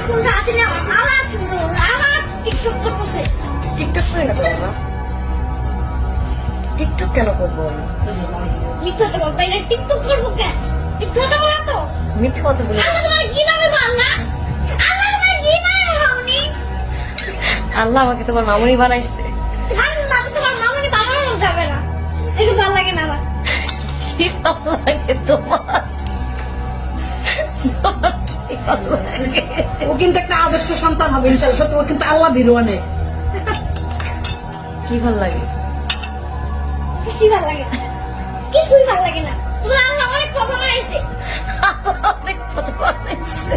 ফোনটা হাতে নিয়ে আবার সুন্দর আবার টিকটক করতেছে। টিকটক করে না তো বাবা, টিকটক কেন করবো আমি? মিথ্যা তো বলতে না, টিকটক করবো কেন? মিথ্যা তো বলা তো। মিথ্যে কথা বলি না। আল্লাহ তোমার কিভাবে বাংলা? আল্লাহ তোমার কিভাবে বানাওনি? আল্লাহ আমাকে তোমার মামুনি বানাইছে। আল্লাহ তোমার মামুনি বানানো যাবে না। একটু ভালো লাগে না আমার। কি ভালো লাগে তোমার? তোমার কি ভালো লাগে? ও কিন্তু একটা আদর্শ সন্তান হবে ইনশাআল্লাহ। সত্যি ও কিন্তু আল্লাহ ভীরু অনেক। কি ভালো লাগে? কিছুই ভালো লাগে না। কিছুই ভালো লাগে না। তোমার আল্লাহ অনেক কথা বানাইছে। অনেক কথা বানাইছে।